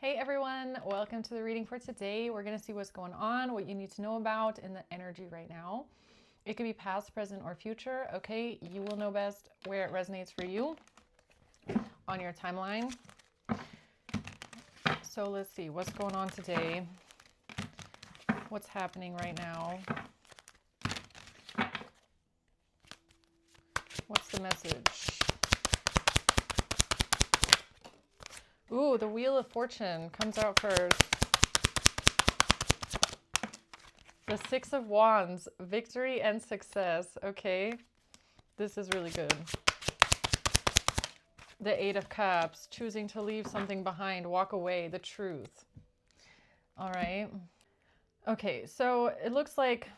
Hey everyone, welcome to the reading for today. We're going to see what's going on, what you need to know about in the energy right now. It could be past, present, or future. Okay, you will know best where it resonates for you on your timeline. So let's see what's going on today. What's happening right now? What's the message? Ooh, the Wheel of Fortune comes out first. The Six of Wands, victory and success. Okay, this is really good. The Eight of Cups, choosing to leave something behind, walk away, the truth. All right. Okay, so it looks like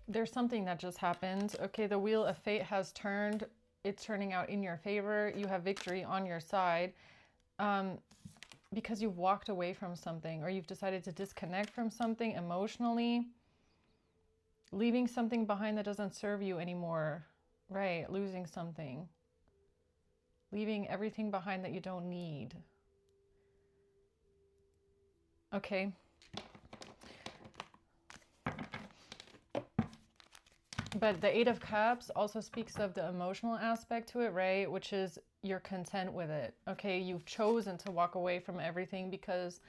there's something that just happened. Okay, the Wheel of Fate has turned. It's turning out in your favor. You have victory on your side. Because you've walked away from something, or you've decided to disconnect from something emotionally, leaving something behind that doesn't serve you anymore, right? Losing something, leaving everything behind that you don't need. Okay. But the Eight of Cups also speaks of the emotional aspect to it, right? Which is you're content with it. Okay, you've chosen to walk away from everything because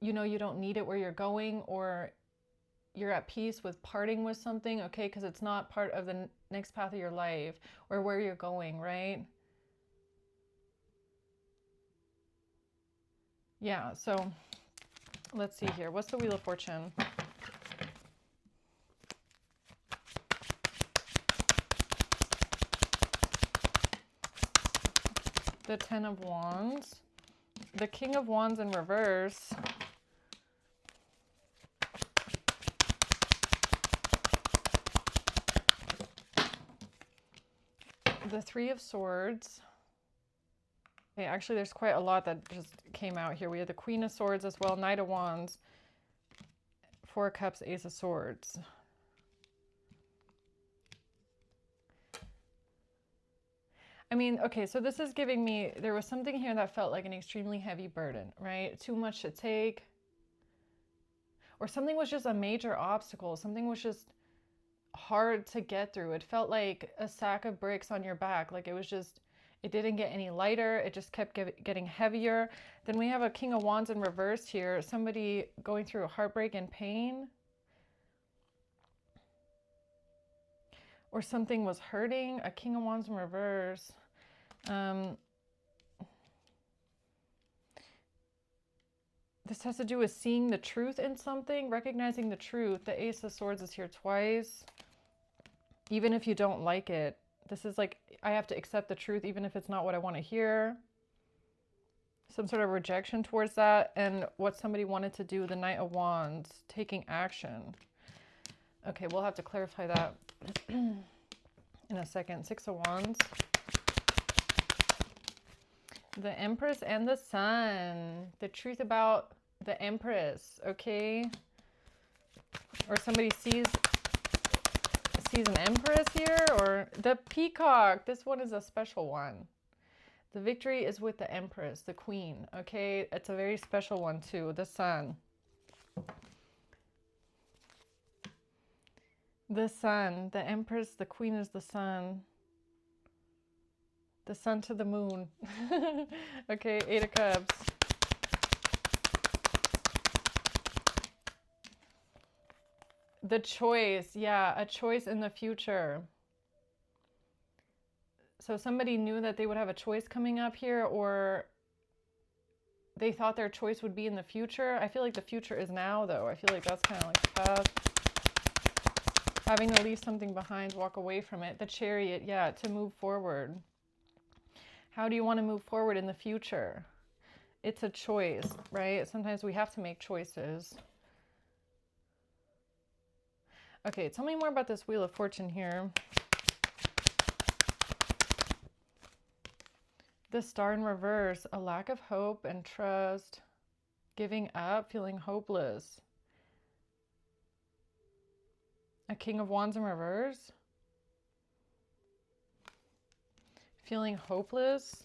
you know you don't need it where you're going, or you're at peace with parting with something, okay, because it's not part of the next path of your life or where you're going, right? Yeah, so let's see here. What's the Wheel of Fortune? The Ten of Wands. The King of Wands in reverse. The Three of Swords. Okay, actually there's quite a lot that just came out here. We have the Queen of Swords as well, Knight of Wands, Four of Cups, Ace of Swords. I mean, okay, so this is giving me, there was something here that felt like an extremely heavy burden, right? Too much to take. Or something was just a major obstacle. Something was just hard to get through. It felt like a sack of bricks on your back. Like it was just, it didn't get any lighter. It just kept getting heavier. Then we have a King of Wands in reverse here. Somebody going through a heartbreak and pain. Or something was hurting. A King of Wands in reverse. This has to do with seeing the truth in something, recognizing the truth. The Ace of Swords is here twice. Even if you don't like it, this is like, I have to accept the truth even if it's not what I want to hear. Some sort of rejection towards that. And what somebody wanted to do, the Knight of Wands, taking action. Okay, we'll have to clarify that in a second. Six of Wands. The Empress and the Sun. The truth about the Empress, okay? Or somebody sees an Empress here, or the Peacock. This one is a special one. The victory is with the Empress, the Queen, okay? It's a very special one too, the Sun. The Sun, the Empress, the Queen is the Sun. The Sun to the moon. Okay, Eight of Cups. The choice, yeah, a choice in the future. So somebody knew that they would have a choice coming up here, or they thought their choice would be in the future. I feel like the future is now, though. I feel like that's kind of like the past. Having to leave something behind, walk away from it. The Chariot, yeah, to move forward. How do you want to move forward in the future? It's a choice, right? Sometimes we have to make choices. Okay, tell me more about this Wheel of Fortune here. The Star in reverse, a lack of hope and trust, giving up, feeling hopeless. A King of Wands in reverse, feeling hopeless.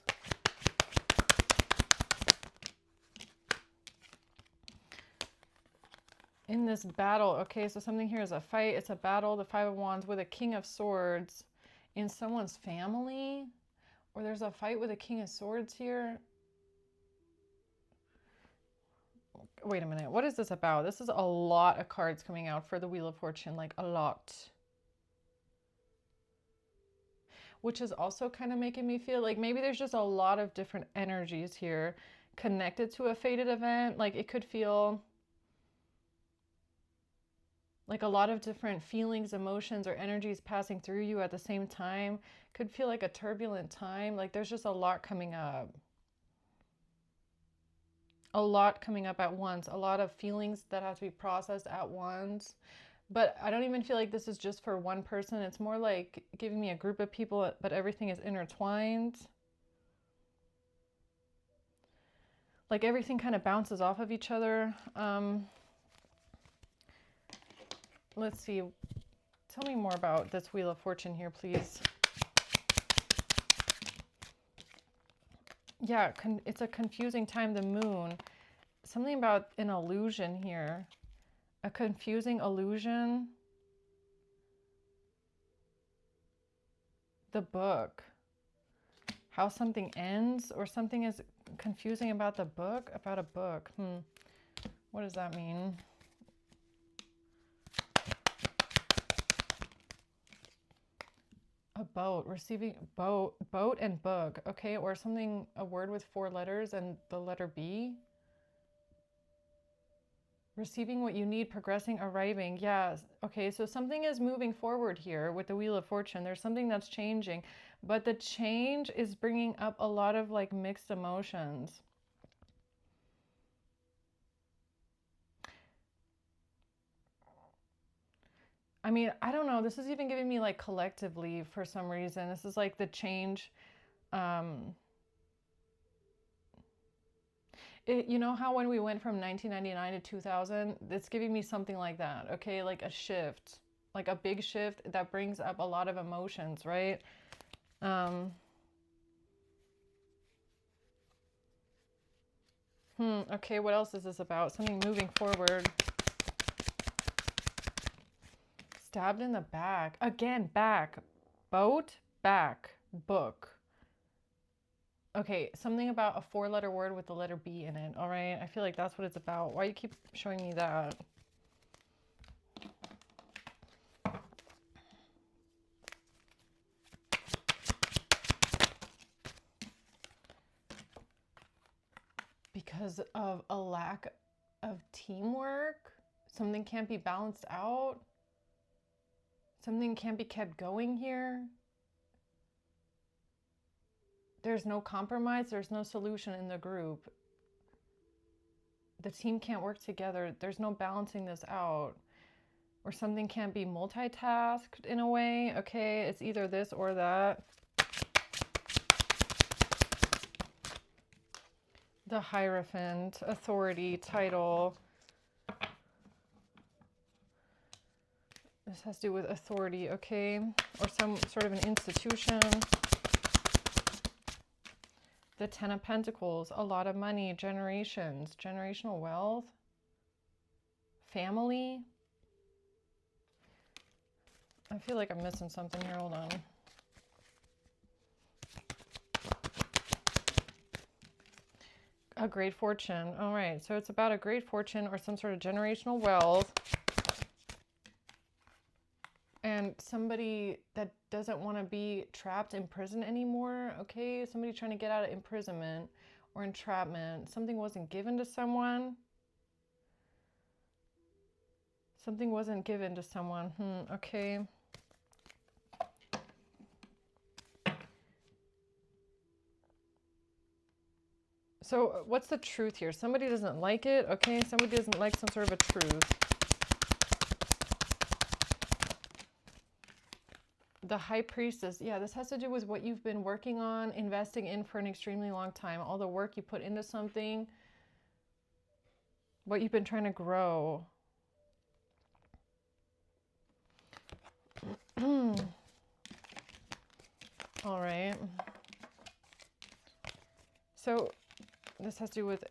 in this battle. Okay, so something here is a fight. It's a battle. The Five of Wands with a King of Swords in someone's family. Or there's a fight with a King of Swords here. Wait a minute. What is this about? This is a lot of cards coming out for the Wheel of Fortune. Like a lot. Which is also kind of making me feel like maybe there's just a lot of different energies here connected to a fated event. Like it could feel like a lot of different feelings, emotions, or energies passing through you at the same time. Could feel like a turbulent time. Like there's just a lot coming up. A lot coming up at once. A lot of feelings that have to be processed at once. But I don't even feel like this is just for one person. It's more like giving me a group of people, but everything is intertwined. Like everything kind of bounces off of each other. Let's see. Tell me more about this Wheel of Fortune here, please. Yeah, it's a confusing time, the moon. Something about an illusion here. A confusing illusion. The book. How something ends, or something is confusing about the book, about a book. What does that mean? A boat, receiving boat and book. Okay, or something, a word with 4 letters and the letter B. Receiving what you need, progressing, arriving. Yeah, okay, so something is moving forward here with the Wheel of Fortune. There's something that's changing, but the change is bringing up a lot of like mixed emotions. I mean, I don't know. This is even giving me like collectively for some reason. This is like the change. You know how when we went from 1999 to 2000, it's giving me something like that. Okay, like a shift, like a big shift that brings up a lot of emotions, right? Okay, what else is this about? Something moving forward. Stabbed in the back. Again, back. Boat, back, book. Okay, something about a 4-letter word with the letter B in it, all right? I feel like that's what it's about. Why do you keep showing me that? Because of a lack of teamwork? Something can't be balanced out? Something can't be kept going here? There's no compromise, there's no solution in the group. The team can't work together. There's no balancing this out. Or something can't be multitasked in a way. Okay, it's either this or that. The Hierophant, authority, title. This has to do with authority, okay? Or some sort of an institution. The Ten of Pentacles, a lot of money, generations, generational wealth, family. I feel like I'm missing something here. Hold on. A great fortune. All right. So it's about a great fortune or some sort of generational wealth. And somebody that doesn't want to be trapped in prison anymore. Okay. Somebody trying to get out of imprisonment or entrapment. Something wasn't given to someone. Something wasn't given to someone. Okay. So what's the truth here? Somebody doesn't like it, okay? Somebody doesn't like some sort of a truth. The High Priestess. Yeah, this has to do with what you've been working on, investing in for an extremely long time. All the work you put into something, what you've been trying to grow. All right. So this has to do with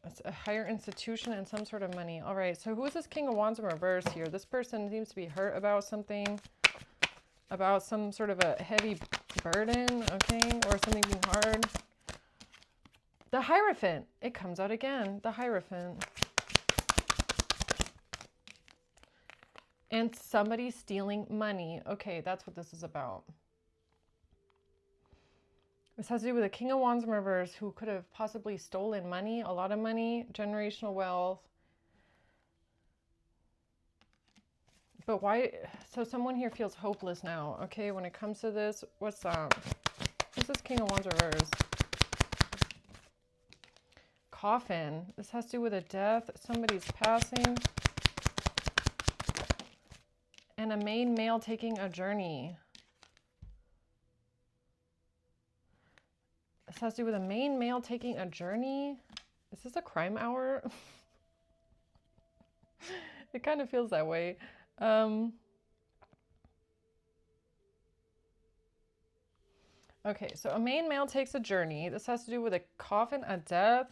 It's a higher institution and some sort of money. All right, so who is this King of Wands in reverse here? This person seems to be hurt about something, about some sort of a heavy burden, okay, or something being hard. The Hierophant, it comes out again, the Hierophant. And somebody stealing money. Okay, that's what this is about. This has to do with a King of Wands in reverse who could have possibly stolen money, a lot of money, generational wealth. But why? So someone here feels hopeless now, okay, when it comes to this. What's that? Who's this King of Wands reverse? Coffin. This has to do with a death. Somebody's passing. And a main male taking a journey. This has to do with a main male taking a journey. Is this a crime hour? It kind of feels that way. Okay, so a main male takes a journey. This has to do with a coffin, a death.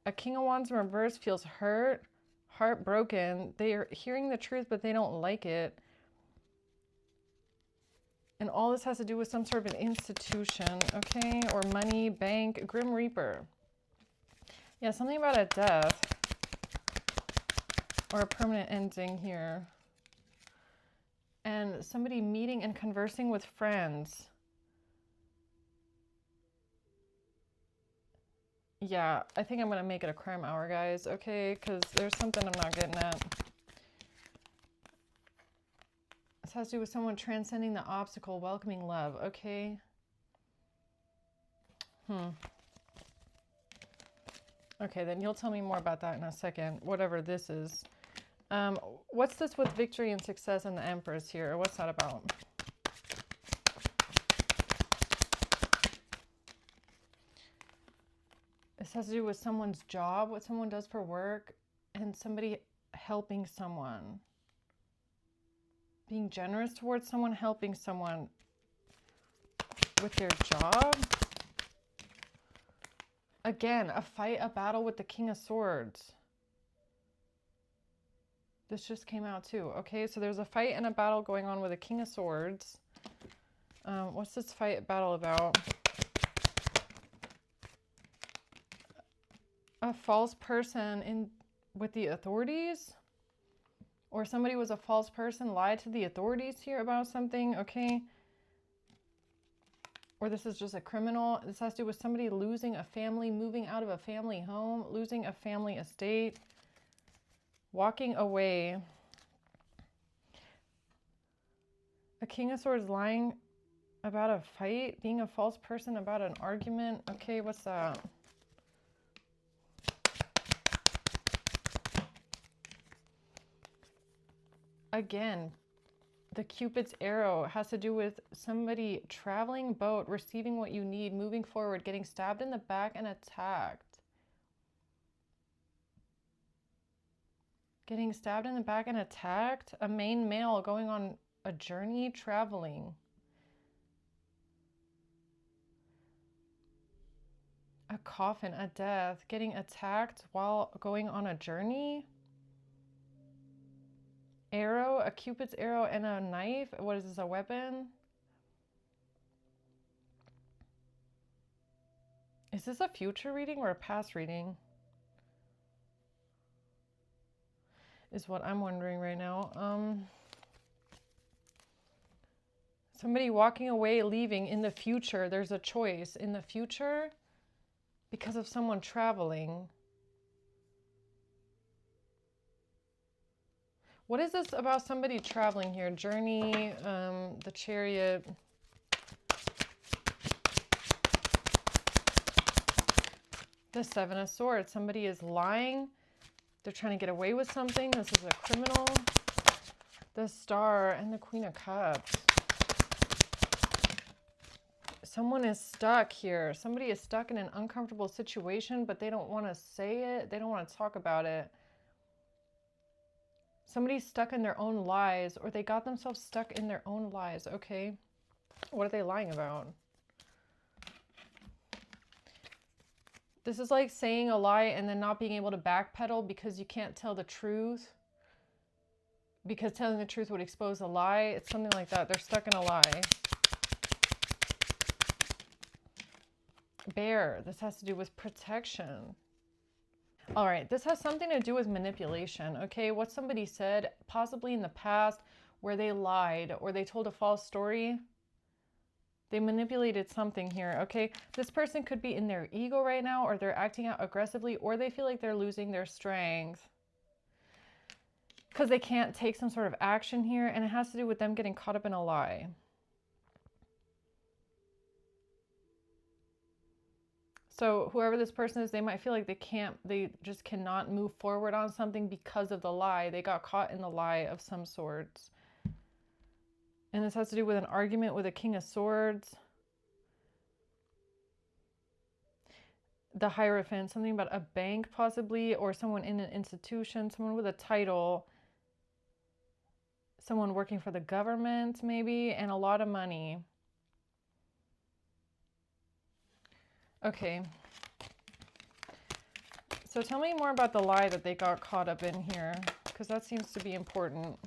A King of Wands in reverse feels hurt, heartbroken. They are hearing the truth, but they don't like it. And all this has to do with some sort of an institution, okay? Or money, bank, Grim Reaper. Yeah, something about a death. Or a permanent ending here. And somebody meeting and conversing with friends. Yeah, I think I'm going to make it a crime hour, guys, okay? Because there's something I'm not getting at. This has to do with someone transcending the obstacle, welcoming love, okay? Okay, then you'll tell me more about that in a second, whatever this is. What's this with victory and success and the Empress here? What's that about? This has to do with someone's job, what someone does for work, and somebody helping someone. Being generous towards someone, helping someone with their job. Again, a fight, a battle with the King of Swords. This just came out too. Okay, so there's a fight and a battle going on with a King of Swords. What's this fight battle about? A false person with the authorities? Or somebody was a false person, lied to the authorities here about something, okay? Or this is just a criminal. This has to do with somebody losing a family, moving out of a family home, losing a family estate, walking away. A King of Swords lying about a fight, being a false person about an argument. Okay, what's that? Again, the Cupid's arrow has to do with somebody traveling boat, receiving what you need, moving forward, getting stabbed in the back and attacked. Getting stabbed in the back and attacked. A main male going on a journey, traveling. A coffin, a death, getting attacked while going on a journey. Arrow, a Cupid's arrow and a knife. What is this, a weapon? Is this a future reading or a past reading? Is what I'm wondering right now. Somebody walking away, leaving in the future. There's a choice in the future because of someone traveling. What is this about somebody traveling here? Journey, the Chariot. The Seven of Swords. Somebody is lying. They're trying to get away with something. This is a criminal. The Star and the Queen of Cups. Someone is stuck here. Somebody is stuck in an uncomfortable situation, but they don't want to say it. They don't want to talk about it. Somebody's stuck in their own lies, or they got themselves stuck in their own lies. Okay. What are they lying about? This is like saying a lie and then not being able to backpedal because you can't tell the truth. Because telling the truth would expose a lie. It's something like that. They're stuck in a lie. Bear. This has to do with protection. All right. This has something to do with manipulation. Okay. What somebody said, possibly in the past, where they lied or they told a false story. They manipulated something here, okay? This person could be in their ego right now, or they're acting out aggressively, or they feel like they're losing their strength because they can't take some sort of action here, and it has to do with them getting caught up in a lie. So whoever this person is, they might feel like they just cannot move forward on something because of the lie. They got caught in the lie of some sorts. And this has to do with an argument with a King of Swords. The Hierophant, something about a bank possibly, or someone in an institution, someone with a title, someone working for the government maybe, and a lot of money. Okay. So tell me more about the lie that they got caught up in here, because that seems to be important.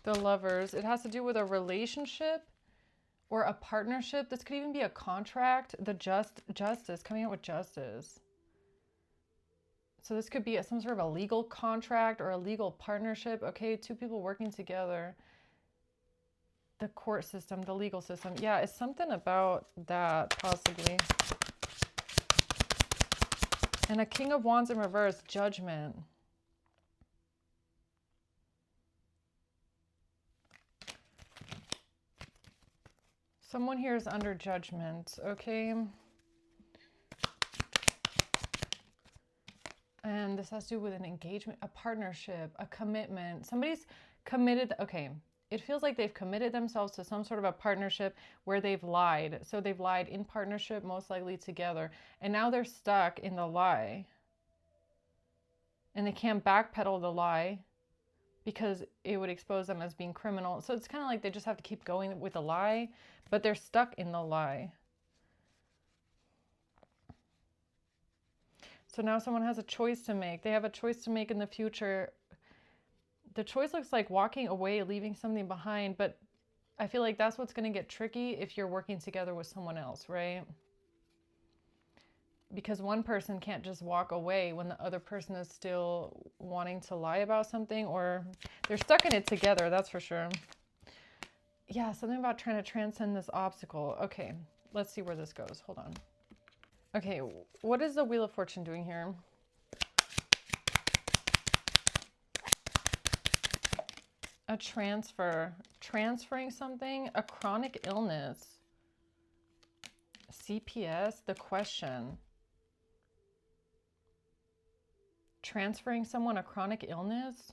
The Lovers. It has to do with a relationship or a partnership. This could even be a contract. The Justice, coming out with justice. So this could be some sort of a legal contract or a legal partnership. Okay, two people working together. The court system, the legal system. Yeah, it's something about that, possibly. And a King of Wands in reverse, Judgment. Someone here is under judgment, okay? And this has to do with an engagement, a partnership, a commitment. Somebody's committed, okay. It feels like they've committed themselves to some sort of a partnership where they've lied. So they've lied in partnership, most likely together. And now they're stuck in the lie. And they can't backpedal the lie because it would expose them as being criminal. So it's kind of like they just have to keep going with the lie, but they're stuck in the lie. So now someone has a choice to make. They have a choice to make in the future. The choice looks like walking away, leaving something behind, but I feel like that's what's going to get tricky if you're working together with someone else, right? Because one person can't just walk away when the other person is still wanting to lie about something, or they're stuck in it together, that's for sure. Yeah, something about trying to transcend this obstacle. Okay, let's see where this goes. Hold on. Okay, what is the Wheel of Fortune doing here? A transfer. Transferring something. A chronic illness. CPS, the question. Transferring someone a chronic illness?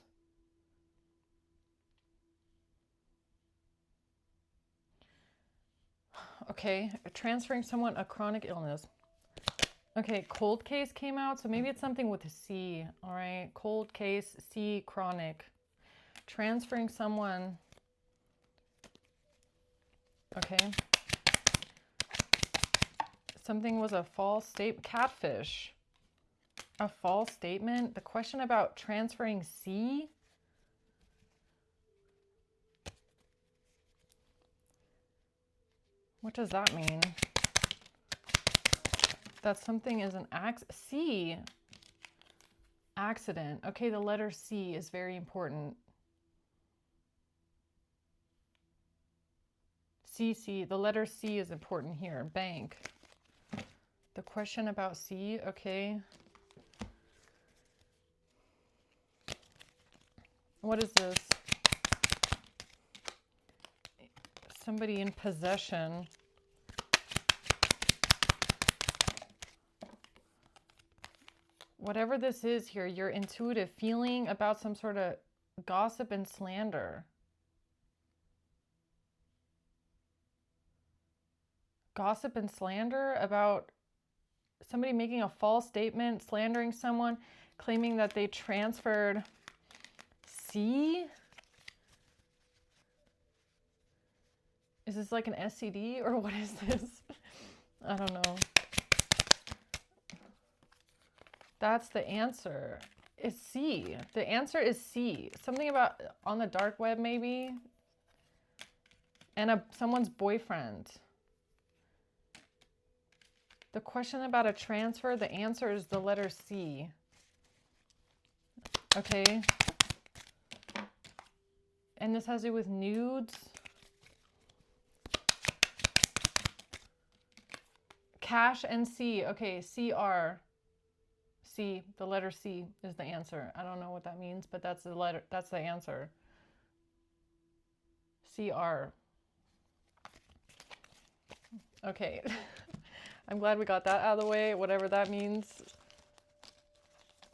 Okay, transferring someone a chronic illness. Okay, cold case came out, so maybe it's something with a C. All right, cold case, C, chronic. Transferring someone. Okay. Something was a false statement. Catfish. A false statement. The question about transferring C. What does that mean? That something is an C. Accident. Okay, the letter C is very important. CC, the letter C is important here. Bank. The question about C, okay. What is this? Somebody in possession. Whatever this is here, your intuitive feeling about some sort of gossip and slander. Gossip and slander about somebody making a false statement, slandering someone, claiming that they transferred C? Is this like an SCD or what is this? I don't know. That's the answer. It's C. The answer is C. Something about on the dark web maybe. And someone's boyfriend. The question about a transfer, the answer is the letter C. Okay. And this has to do with nudes. Cash and C. Okay, CR. C, the letter C is the answer. I don't know what that means, but that's the letter, that's the answer. CR. Okay. I'm glad we got that out of the way, whatever that means.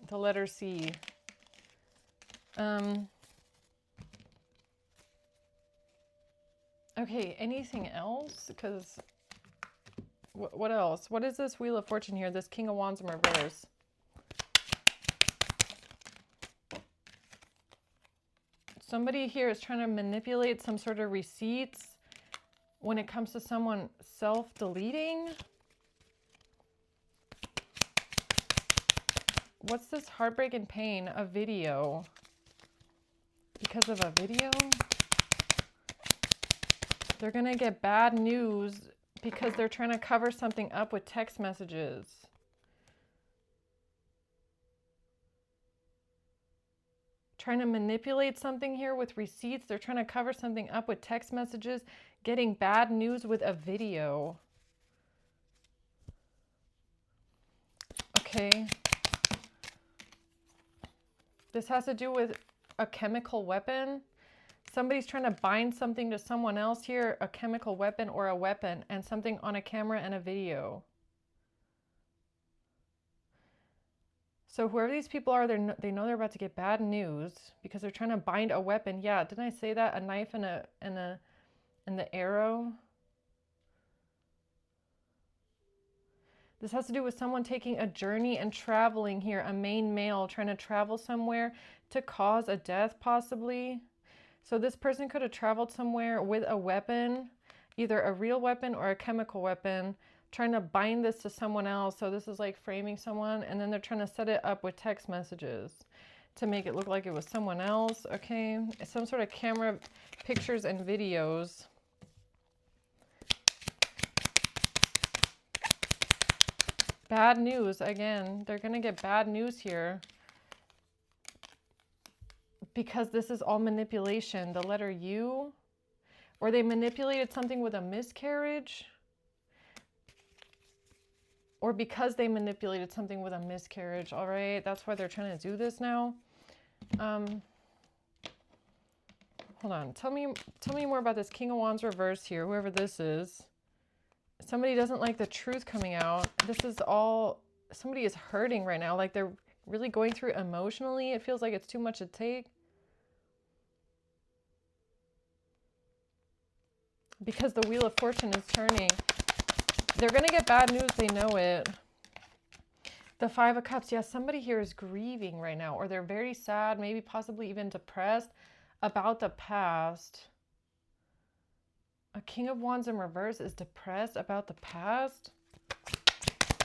The letter C. Okay, anything else? Because what else? What is this Wheel of Fortune here? This King of Wands in reverse. Somebody here is trying to manipulate some sort of receipts when it comes to someone self-deleting. What's this heartbreak and pain? A video. Because of a video? They're going to get bad news because they're trying to cover something up with text messages. Trying to manipulate something here with receipts. They're trying to cover something up with text messages, getting bad news with a video. Okay. This has to do with a chemical weapon. Somebody's trying to bind something to someone else here, a chemical weapon or a weapon, and something on a camera and a video. So whoever these people are, they know they're about to get bad news because they're trying to bind a weapon. Yeah, didn't I say that? A knife and the arrow. This has to do with someone taking a journey and traveling here, a main male trying to travel somewhere to cause a death possibly. So this person could have traveled somewhere with a weapon, either a real weapon or a chemical weapon, trying to bind this to someone else. So this is like framing someone, and then they're trying to set it up with text messages to make it look like it was someone else. Okay, some sort of camera pictures and videos. Bad news, again, they're going to get bad news here because this is all manipulation. The letter U, or they manipulated something with a miscarriage, or because they manipulated something with a miscarriage. All right, that's why they're trying to do this now. Hold on, tell me more about this King of Wands reverse here, whoever this is. Somebody doesn't like the truth coming out. This is all, somebody is hurting right now. Like they're really going through emotionally. It feels like it's too much to take. Because the Wheel of Fortune is turning. They're going to get bad news. They know it. The Five of Cups. Yes, somebody here is grieving right now. Or they're very sad, maybe possibly even depressed about the past. A King of Wands in reverse is depressed about the past.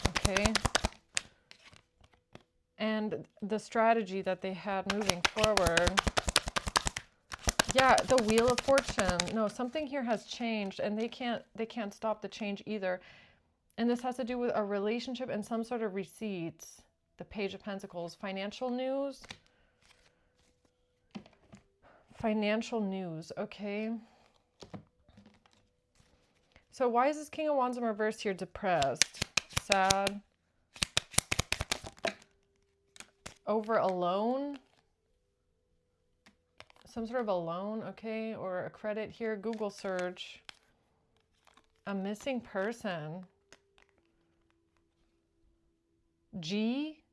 Okay. And the strategy that they had moving forward. Yeah, the Wheel of Fortune. No, something here has changed and they can't stop the change either. And this has to do with a relationship and some sort of receipts. The Page of Pentacles. Financial news. Financial news. Okay. So why is this King of Wands in reverse here depressed? Sad. Over a loan? Some sort of a loan, okay, or a credit here. Google search. A missing person. G?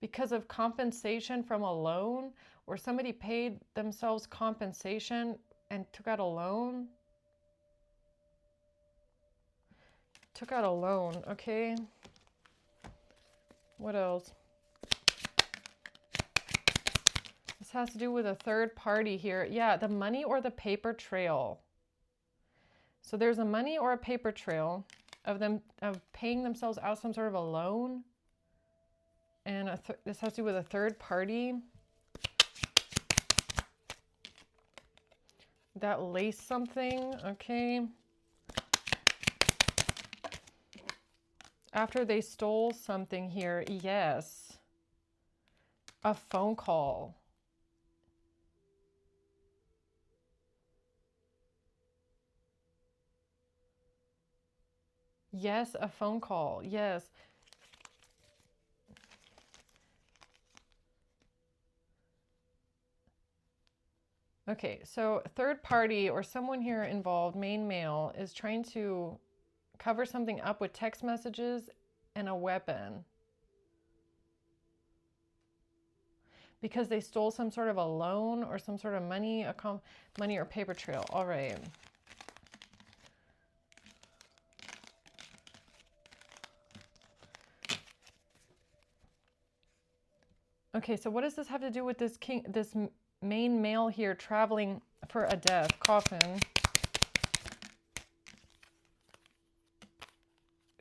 Because of compensation from a loan? Or somebody paid themselves compensation and took out a loan? Took out a loan, okay. What else? has to do with a third party here. Yeah, the money or the paper trail. So there's a money or a paper trail of them of paying themselves out some sort of a loan. And this has to do with a third party that laced something, okay? After they stole something here, yes. A phone call. Yes, a phone call, yes. Okay, so third party or someone here involved, main male, is trying to cover something up with text messages and a weapon. Because they stole some sort of a loan or some sort of money, money or paper trail. All right. Okay, so what does this have to do with this main male here traveling for a death? Coffin.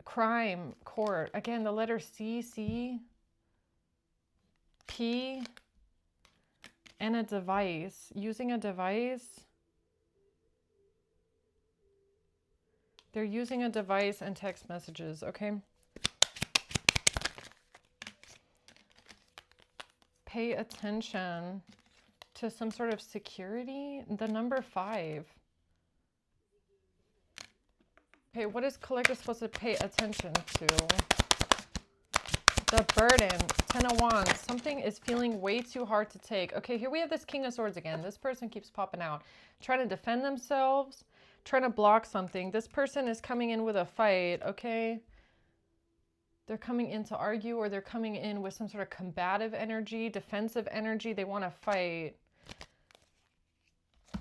Crime, court. Again, the letter C, C, P, and a device. Using a device. They're using a device and text messages, okay? Pay attention to some sort of security. The number 5. Okay, what is collective supposed to pay attention to? The burden, 10 of Wands. Something is feeling way too hard to take. Okay, here we have this King of Swords again. This person keeps popping out. Trying to defend themselves, trying to block something. This person is coming in with a fight, okay? They're coming in to argue, or they're coming in with some sort of combative energy, defensive energy. They want to fight.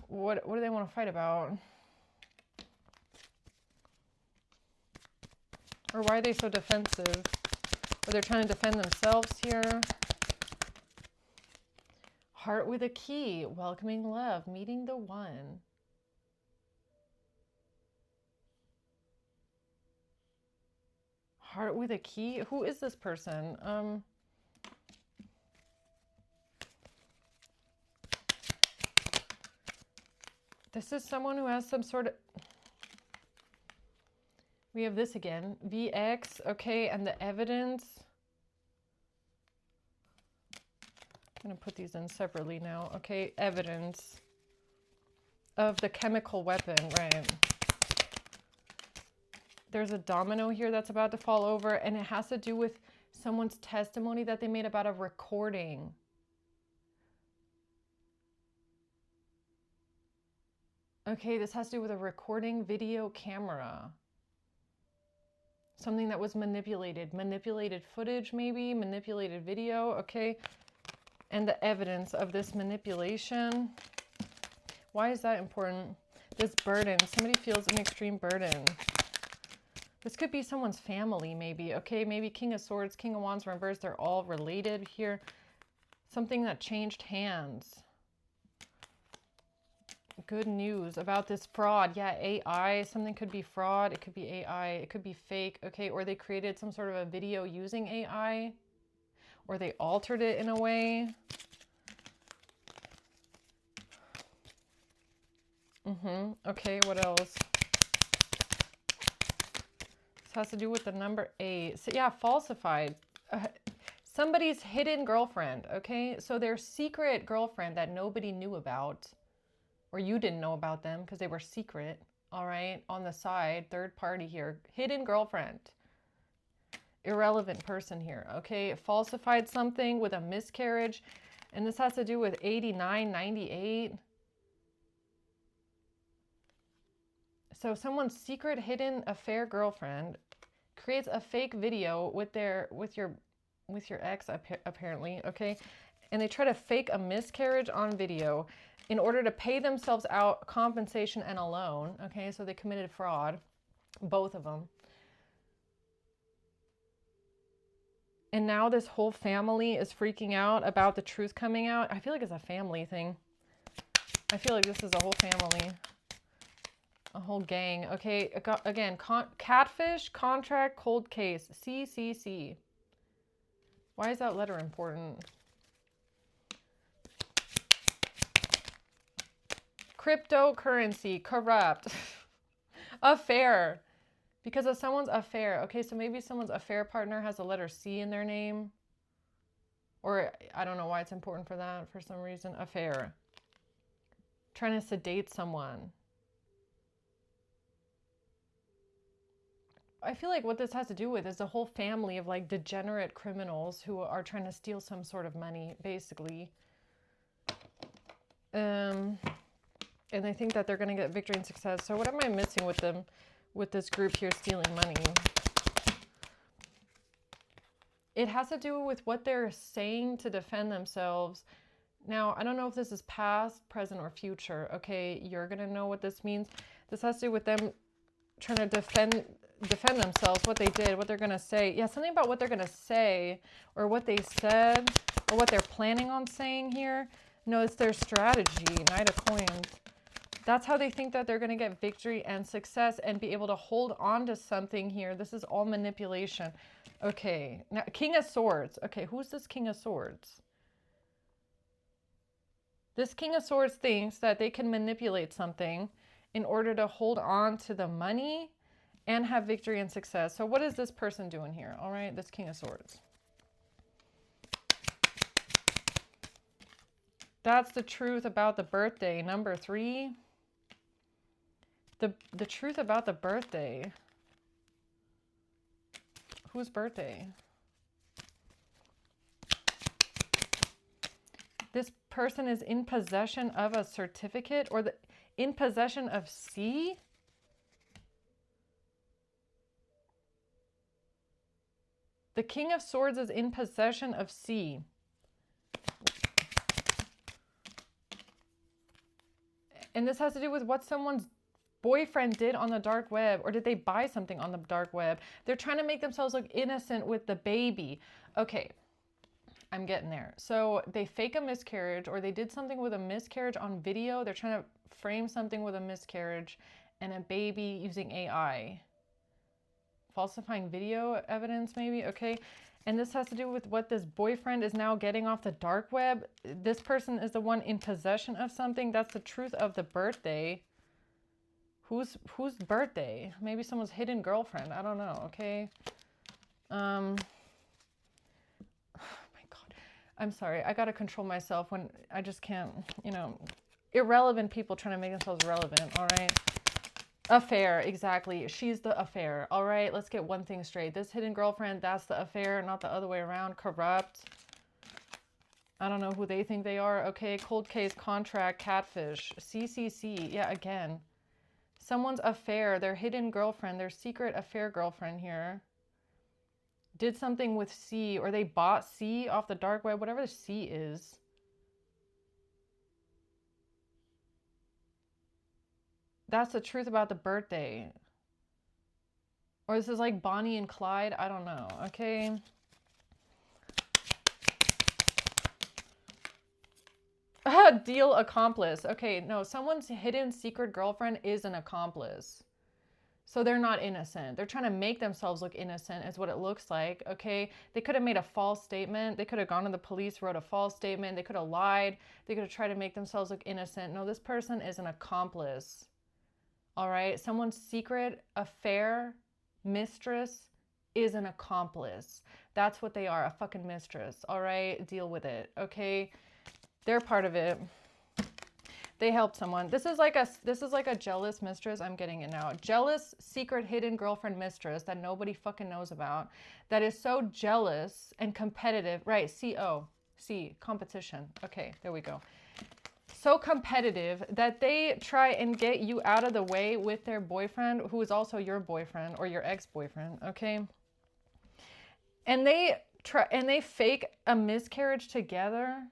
What do they want to fight about? Or why are they so defensive? Or they're trying to defend themselves here. Heart with a key, welcoming love, meeting the one. Heart with a key? Who is this person? This is someone who has some sort of... We have this again, VX, okay, and the evidence. I'm going to put these in separately now, okay, evidence of the chemical weapon, right. There's a domino here that's about to fall over, and it has to do with someone's testimony that they made about a recording. Okay, this has to do with a recording video camera. Something that was manipulated. Manipulated footage, maybe. Manipulated video, okay? And the evidence of this manipulation. Why is that important? This burden. Somebody feels an extreme burden. This could be someone's family, maybe. Okay, maybe King of Swords, King of Wands reversed. They're all related here. Something that changed hands. Good news about this fraud. Yeah, AI. Something could be fraud. It could be AI. It could be fake. Okay, or they created some sort of a video using AI. Or they altered it in a way. Okay, what else? This has to do with the number 8. So yeah, falsified. Somebody's hidden girlfriend, okay? So their secret girlfriend that nobody knew about, or you didn't know about them because they were secret, all right? On the side, third party here. Hidden girlfriend. Irrelevant person here, okay? Falsified something with a miscarriage. And this has to do with 89, 98. So someone's secret hidden affair girlfriend creates a fake video with your ex apparently, okay? And they try to fake a miscarriage on video in order to pay themselves out compensation and a loan, okay? So they committed fraud, both of them. And now this whole family is freaking out about the truth coming out. I feel like it's a family thing. I feel like this is a whole family. A whole gang. Okay, again, catfish, contract, cold case. CCC. Why is that letter important? Cryptocurrency, corrupt. Affair. Because of someone's affair. Okay, so maybe someone's affair partner has a letter C in their name. Or I don't know why it's important for that for some reason. Affair. Trying to sedate someone. I feel like what this has to do with is a whole family of like degenerate criminals who are trying to steal some sort of money, basically. And they think that they're going to get victory and success. So what am I missing with them, with this group here stealing money? It has to do with what they're saying to defend themselves. Now, I don't know if this is past, present, or future. Okay, you're going to know what this means. This has to do with them trying to defend themselves, what they did, what they're going to say. Yeah, something about what they're going to say or what they said or what they're planning on saying here. No, it's their strategy. Knight of Coins. That's how they think that they're going to get victory and success and be able to hold on to something here. This is all manipulation. Okay, now King of Swords. Okay, who's this King of Swords? This King of Swords thinks that they can manipulate something in order to hold on to the money and have victory and success. So what is this person doing here? All right, this King of Swords. That's the truth about the birthday. Number 3. The truth about the birthday. Whose birthday? This person is in possession of a certificate or in possession of C? The King of Swords is in possession of C. And this has to do with what someone's boyfriend did on the dark web, or did they buy something on the dark web? They're trying to make themselves look innocent with the baby. Okay, I'm getting there. So they fake a miscarriage, or they did something with a miscarriage on video. They're trying to frame something with a miscarriage and a baby using AI. Falsifying video evidence, maybe. Okay. And this has to do with what this boyfriend is now getting off the dark web. This person is the one in possession of something. That's the truth of the birthday. Whose birthday? Maybe someone's hidden girlfriend. I don't know. Okay. Oh my God. I'm sorry. I got to control myself when I just can't, irrelevant people trying to make themselves relevant. All right. Affair, exactly. She's the affair. All right, let's get one thing straight. This hidden girlfriend, that's the affair, not the other way around. Corrupt. I don't know who they think they are. Okay, cold case, contract, catfish, CCC. Yeah, again. Someone's affair, their hidden girlfriend, their secret affair girlfriend here. Did something with C, or they bought C off the dark web, whatever the C is. That's the truth about the birthday. Or this is like Bonnie and Clyde. I don't know. Okay. Deal accomplice. Okay, no, someone's hidden secret girlfriend is an accomplice. So they're not innocent. They're trying to make themselves look innocent is what it looks like. Okay. They could have made a false statement. They could have gone to the police, wrote a false statement. They could have lied. They could have tried to make themselves look innocent. No, this person is an accomplice. All right, someone's secret affair mistress is an accomplice. That's what they are, a fucking mistress. All right, deal with it. Okay, they're part of it. They helped someone. This is like a jealous mistress. I'm getting it now. Jealous, secret, hidden girlfriend mistress that nobody fucking knows about. That is so jealous and competitive. Right? Competition. Okay, there we go. So competitive that they try and get you out of the way with their boyfriend, who is also your boyfriend or your ex-boyfriend, okay? And they fake a miscarriage together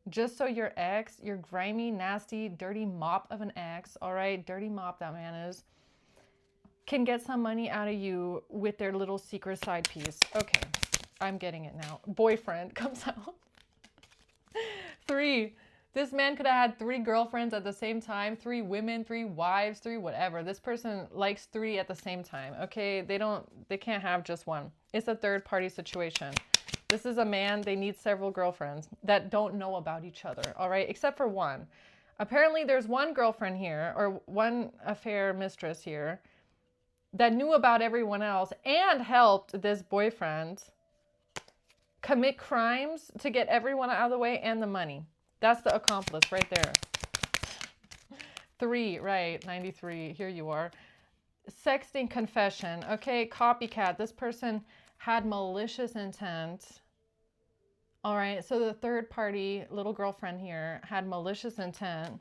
just so your ex, your grimy, nasty, dirty mop of an ex, all right, dirty mop that man is, can get some money out of you with their little secret side piece. Okay. I'm getting it now. Boyfriend comes out. 3. This man could have had 3 girlfriends at the same time, 3 women, 3 wives, 3 whatever. This person likes 3 at the same time. Okay, they can't have just one. It's a third party situation. This is a man, they need several girlfriends that don't know about each other, all right? Except for one. Apparently there's one girlfriend here, or one affair mistress here, that knew about everyone else and helped this boyfriend commit crimes to get everyone out of the way and the money. That's the accomplice right there. 3, right, 93, here you are. Sexting confession, okay, copycat. This person had malicious intent. All right, so the third party, little girlfriend here, had malicious intent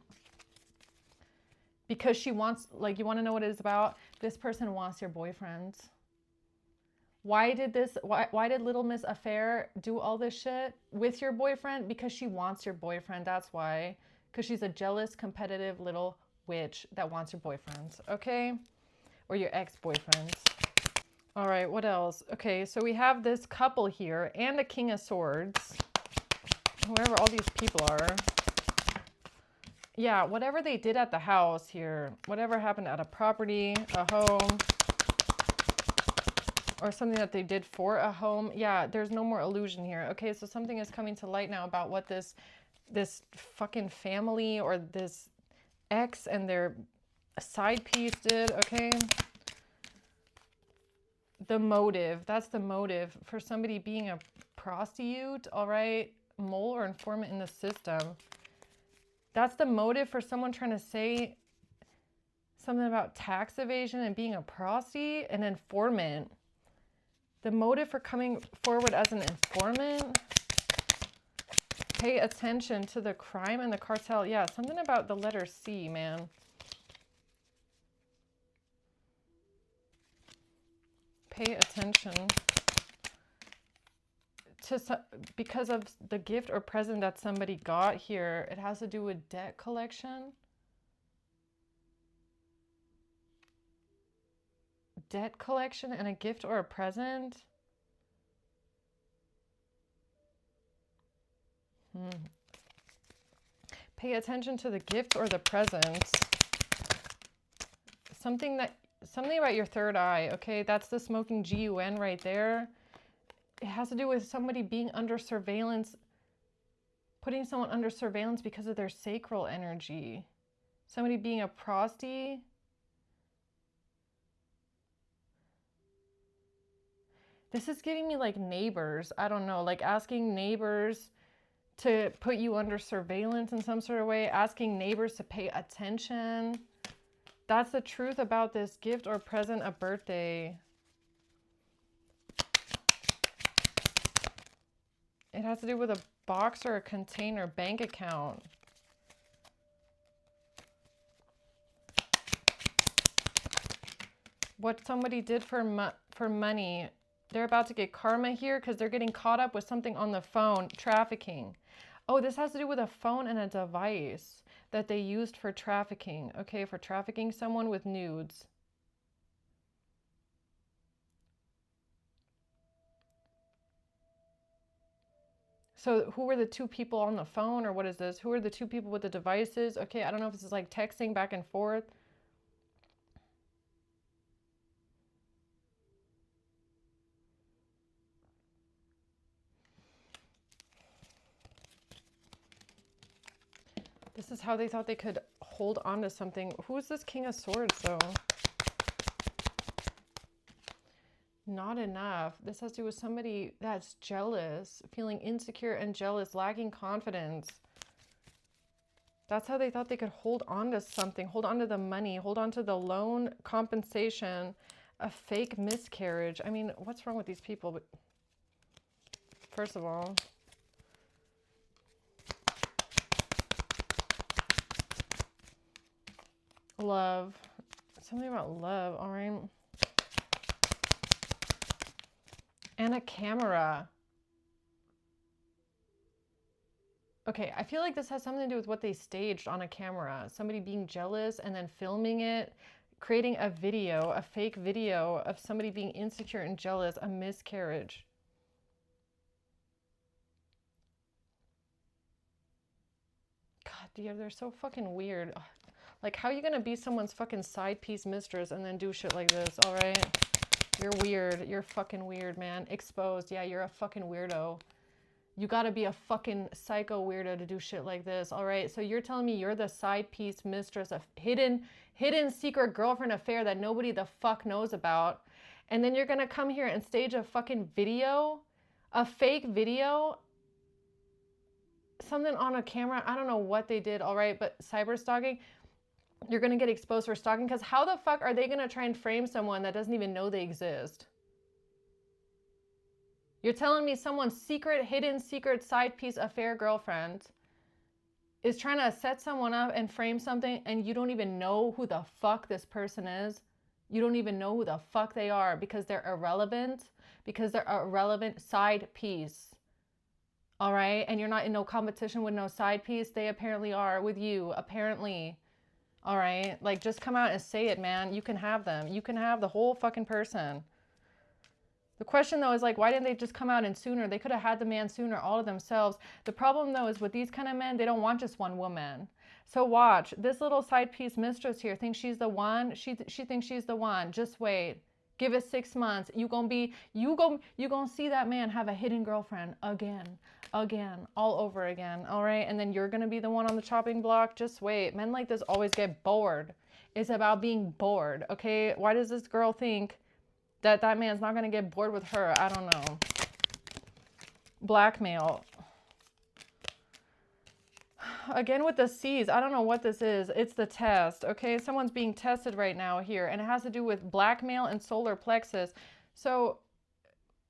because she wants, like, you want to know what it is about? This person wants your boyfriend. Why did Little Miss Affair do all this shit with your boyfriend? Because she wants your boyfriend, that's why. Because she's a jealous, competitive little witch that wants your boyfriends, okay? Or your ex-boyfriends. All right, what else? Okay, so we have this couple here and a King of Swords. Whoever all these people are. Yeah, whatever they did at the house here, whatever happened at a property, a home, or something that they did for a home. Yeah, there's no more illusion here. Okay, so something is coming to light now about what this fucking family or this ex and their side piece did, okay? The motive, that's the motive for somebody being a prostitute, all right? Mole or informant in the system. That's the motive for someone trying to say something about tax evasion and being a prostitute, an informant. The motive for coming forward as an informant. Pay attention to the crime and the cartel. Yeah, something about the letter C, man. Pay attention to because of the gift or present that somebody got here. It has to do with debt collection. Debt collection and a gift or a present. Pay attention to the gift or the present. Something about your third eye, okay? That's the smoking GUN right there. It has to do with somebody being under surveillance, putting someone under surveillance because of their sacral energy. Somebody being a prosty. This is giving me like neighbors. I don't know, like asking neighbors to put you under surveillance in some sort of way, asking neighbors to pay attention. That's the truth about this gift or present, a birthday. It has to do with a box or a container, bank account. What somebody did for money. They're about to get karma here because they're getting caught up with something on the phone, trafficking. Oh, this has to do with a phone and a device that they used for trafficking. Okay, for trafficking someone with nudes. So who were the 2 people on the phone, or what is this? Who are the 2 people with the devices? Okay, I don't know if this is like texting back and forth. This is how they thought they could hold on to something. Who is this King of Swords, though? Not enough. This has to do with somebody that's jealous, feeling insecure and jealous, lacking confidence. That's how they thought they could hold on to something, hold on to the money, hold on to the loan compensation, a fake miscarriage. I mean, what's wrong with these people? But first of all, love. Something about love, all right? And a camera. Okay, I feel like this has something to do with what they staged on a camera. Somebody being jealous and then filming it, creating a video, a fake video of somebody being insecure and jealous, a miscarriage. Yeah, they're so fucking weird. Like, how are you gonna be someone's fucking side piece mistress and then do shit like this, all right? You're weird. You're fucking weird, man. Exposed. Yeah, you're a fucking weirdo. You gotta be a fucking psycho weirdo to do shit like this, all right? So you're telling me you're the side piece mistress, a hidden secret girlfriend affair that nobody the fuck knows about, and then you're gonna come here and stage a fucking video, a fake video, something on a camera. I don't know what they did, all right? But cyber stalking, you're gonna get exposed for stalking, because how the fuck are they gonna try and frame someone that doesn't even know they exist? You're telling me someone's hidden secret side piece affair girlfriend is trying to set someone up and frame something, and you don't even know who the fuck this person is? You don't even know who the fuck they are, because they're irrelevant, side piece. All right? And you're not in no competition with no side piece. They apparently are with you, apparently. All right? Like, just come out and say it, man. You can have them. You can have the whole fucking person. The question, though, is like, why didn't they just come out and sooner? They could have had the man sooner, all of themselves. The problem, though, is with these kind of men, they don't want just one woman. So watch. This little side piece mistress here thinks she's the one. She thinks she's the one. Just wait. Give it 6 months. You gonna see that man have a hidden girlfriend again, all over again. All right, and then you're gonna be the one on the chopping block. Just wait. Men like this always get bored. It's about being bored. Okay. Why does this girl think that man's not going to get bored with her? I don't know. Blackmail. Again with the C's, I don't know what this is. It's the test, okay? Someone's being tested right now here, and it has to do with blackmail and solar plexus. So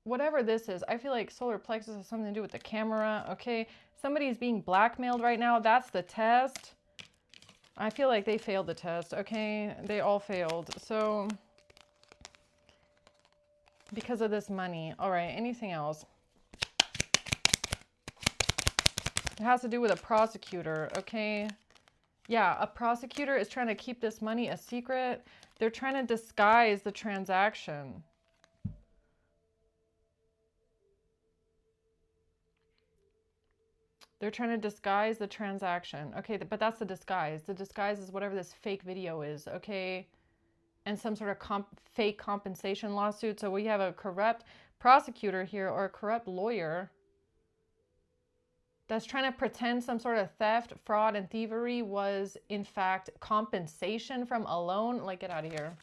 whatever this is, I feel like solar plexus has something to do with the camera, okay? Somebody's being blackmailed right now. That's the test. I feel like they failed the test, okay? They all failed. So because of this money. All right, anything else? It has to do with a prosecutor, okay? Yeah, a prosecutor is trying to keep this money a secret. They're trying to disguise the transaction. They're trying to disguise the transaction. Okay, but that's the disguise. The disguise is whatever this fake video is, okay? And some sort of fake compensation lawsuit. So we have a corrupt prosecutor here, or a corrupt lawyer, that's trying to pretend some sort of theft, fraud, and thievery was in fact compensation from a loan. Like, get out of here.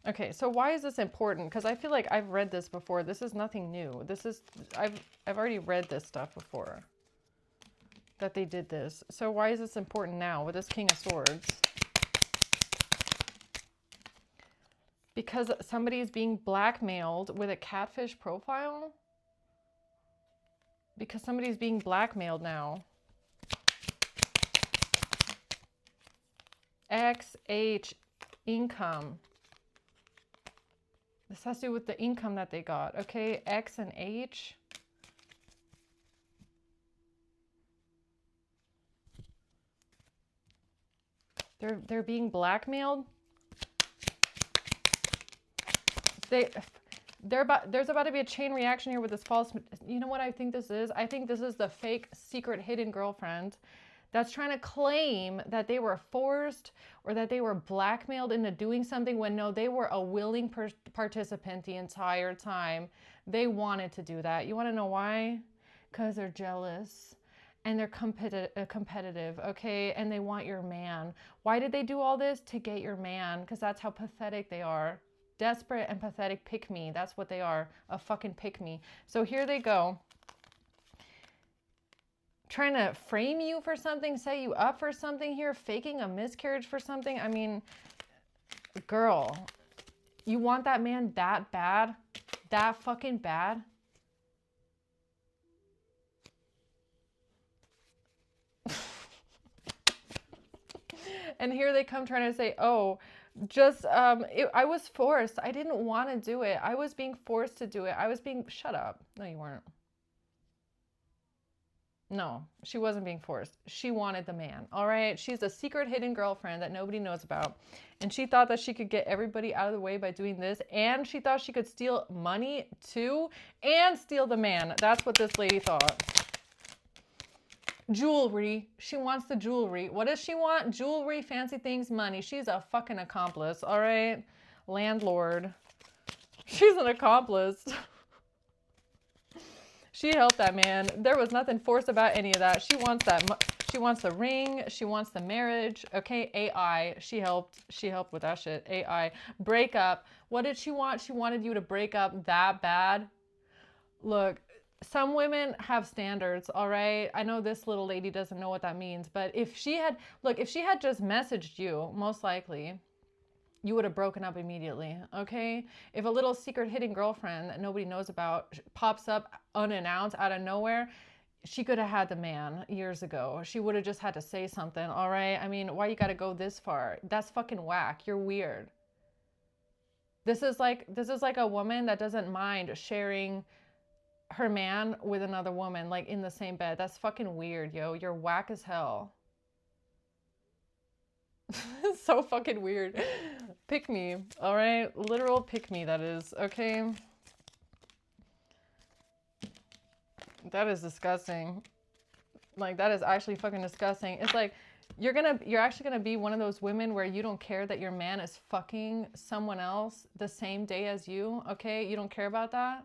Okay, so why is this important? Because I feel like I've read this before. This is nothing new. I've already read this stuff before, that they did this. So why is this important now with this King of Swords? Because somebody is being blackmailed with a catfish profile? Because somebody's being blackmailed now. XH, income. This has to do with the income that they got, okay? X and H. They're being blackmailed. There's about to be a chain reaction here with this false. You know what I think this is? I think this is the fake, secret, hidden girlfriend that's trying to claim that they were forced or that they were blackmailed into doing something, when no, they were a willing participant the entire time. They wanted to do that. You want to know why? Because they're jealous and they're competitive, okay? And they want your man. Why did they do all this? To get your man, because that's how pathetic they are. Desperate and pathetic pick-me. That's what they are, a fucking pick-me. So here they go, trying to frame you for something, set you up for something here, faking a miscarriage for something. I mean, girl, you want that man that bad? That fucking bad? And here they come trying to say, oh, I was forced. I didn't want to do it. I was being forced to do it. Shut up. No, you weren't. No, she wasn't being forced. She wanted the man. All right. She's a secret hidden girlfriend that nobody knows about. And she thought that she could get everybody out of the way by doing this. And she thought she could steal money too and steal the man. That's what this lady thought. Jewelry. She wants the jewelry. What does she want? Jewelry, fancy things, money. She's a fucking accomplice. All right. Landlord. She's an accomplice. She helped that man. There was nothing forced about any of that. She wants that. She wants the ring. She wants the marriage. Okay, AI. She helped. She helped with that shit. AI. Break up. What did she want? She wanted you to break up that bad. Look, some women have standards, all right? I know this little lady doesn't know what that means, but if she had, look, if she had just messaged you, most likely, you would have broken up immediately, okay? If a little secret hidden girlfriend that nobody knows about pops up unannounced out of nowhere, she could have had the man years ago. She would have just had to say something, all right? I mean, why you got to go this far? That's fucking whack. You're weird. This is like a woman that doesn't mind sharing her man with another woman, like in the same bed. That's fucking weird, yo. You're whack as hell. It's so fucking weird. Pick me, all right? Literal pick me, that is, okay? That is disgusting. Like, that is actually fucking disgusting. It's like, you're actually gonna be one of those women where you don't care that your man is fucking someone else the same day as you, okay? You don't care about that?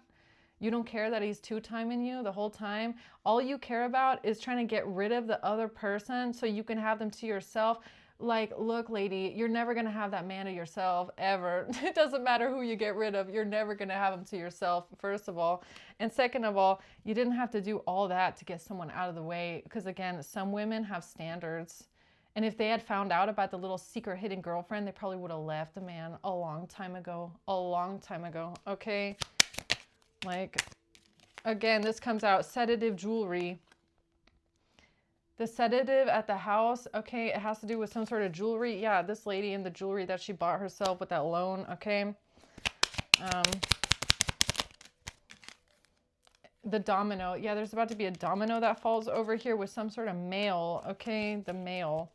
You don't care that he's two-timing you the whole time? All you care about is trying to get rid of the other person so you can have them to yourself. Like, look, lady, you're never going to have that man to yourself, ever. It doesn't matter who you get rid of. You're never going to have him to yourself, first of all. And second of all, you didn't have to do all that to get someone out of the way. Because, again, some women have standards. And if they had found out about the little secret hidden girlfriend, they probably would have left the man a long time ago. A long time ago, okay? Like, again, this comes out, sedative jewelry. The sedative at the house, okay, it has to do with some sort of jewelry. Yeah, this lady and the jewelry that she bought herself with that loan, okay. The domino, yeah, there's about to be a domino that falls over here with some sort of mail, okay, the mail.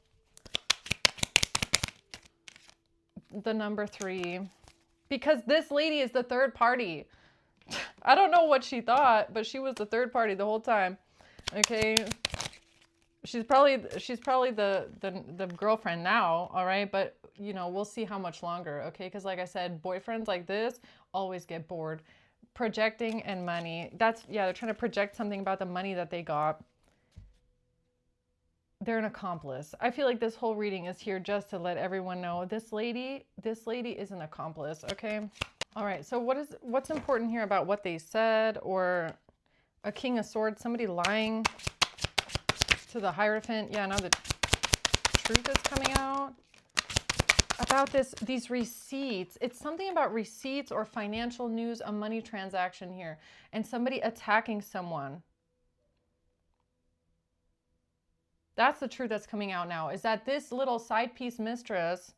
The number 3, because this lady is the third party. I don't know what she thought, but she was the third party the whole time, okay. She's probably the girlfriend now, all right? But, you know, we'll see how much longer, okay? Because like I said, boyfriends like this always get bored. Projecting and money. That's, yeah, they're trying to project something about the money that they got. They're an accomplice. I feel like this whole reading is here just to let everyone know this lady is an accomplice, okay? All right, so what's important here about what they said, or a King of Swords, somebody lying to the Hierophant. Yeah, now the truth is coming out about these receipts. It's something about receipts or financial news, a money transaction here, and somebody attacking someone. That's the truth that's coming out now, is that this little side piece mistress,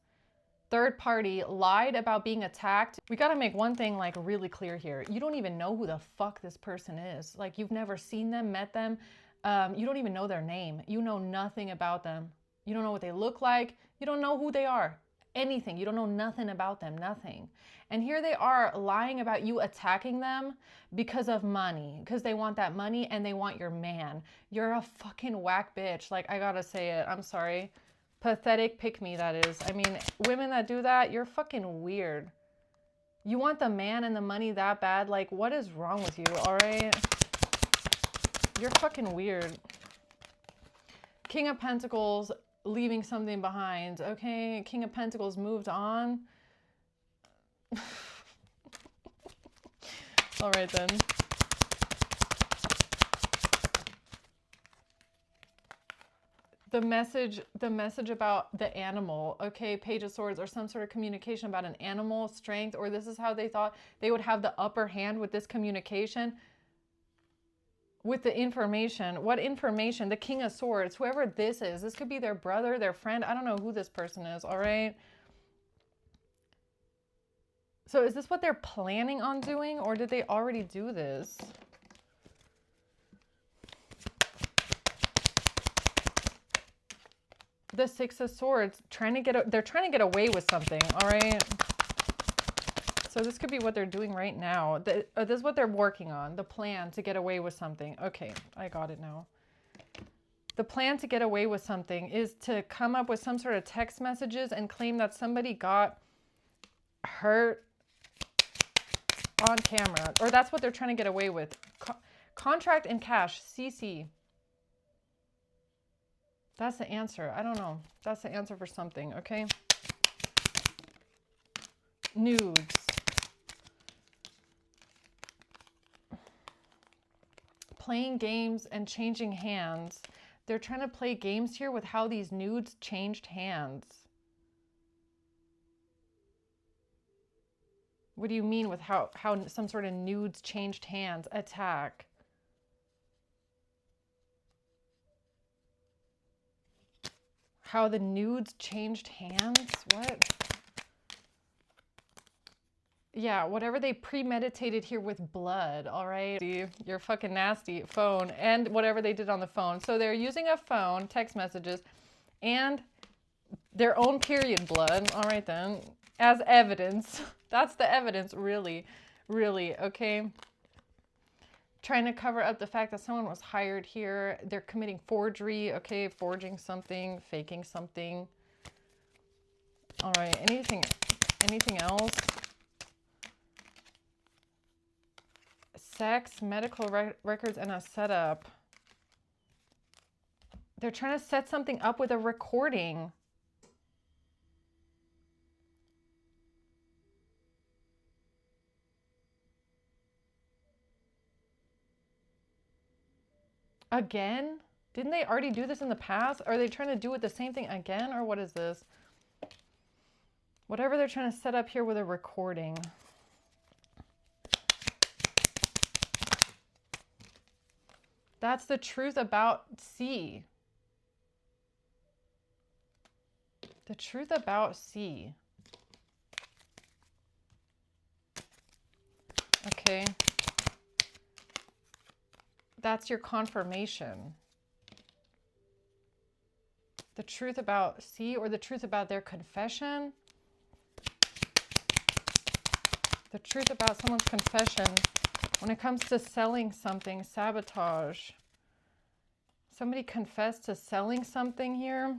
third party, lied about being attacked. We got to make one thing like really clear here. You don't even know who the fuck this person is. Like, you've never seen them, met them. You don't even know their name. You know nothing about them. You don't know what they look like. You don't know who they are. Anything. You don't know nothing about them. Nothing. And here they are lying about you attacking them because of money. Because they want that money and they want your man. You're a fucking whack bitch. Like, I gotta say it. I'm sorry. Pathetic pick me, that is. I mean, women that do that, you're fucking weird. You want the man and the money that bad? Like, what is wrong with you, all right? You're fucking weird. King of Pentacles, leaving something behind. Okay, King of Pentacles moved on. All right then. The message about the animal, okay, Page of Swords, or some sort of communication about an animal strength, or this is how they thought they would have the upper hand with this communication. With the information. What information? The King of Swords. Whoever this is. This could be their brother, their friend. I don't know who this person is, all right? So is this what they're planning on doing, or did they already do this? The Six of Swords, they're trying to get away with something, all right? So this could be what they're doing right now. This is what they're working on, the plan to get away with something. Okay, I got it now. The plan to get away with something is to come up with some sort of text messages and claim that somebody got hurt on camera. Or that's what they're trying to get away with. Contract and cash, CC. That's the answer. I don't know. That's the answer for something, okay? Nudes. Playing games and changing hands. They're trying to play games here with how these nudes changed hands. What do you mean with how some sort of nudes changed hands? Attack. How the nudes changed hands? What? Yeah, whatever they premeditated here with blood, all right? You're fucking nasty, phone, and whatever they did on the phone. So they're using a phone, text messages, and their own period blood, all right then, as evidence. That's the evidence, really, okay? Trying to cover up the fact that someone was hired here. They're committing forgery, okay? Forging something, faking something. All right, anything else? Sex, medical records, and a setup. They're trying to set something up with a recording. Again? Didn't they already do this in the past? Are they trying to do it the same thing again, or what is this? Whatever they're trying to set up here with a recording. That's the truth about C. The truth about C. Okay. That's your confirmation. The truth about C, or the truth about their confession. The truth about someone's confession. When it comes to selling something, sabotage. Somebody confessed to selling something here.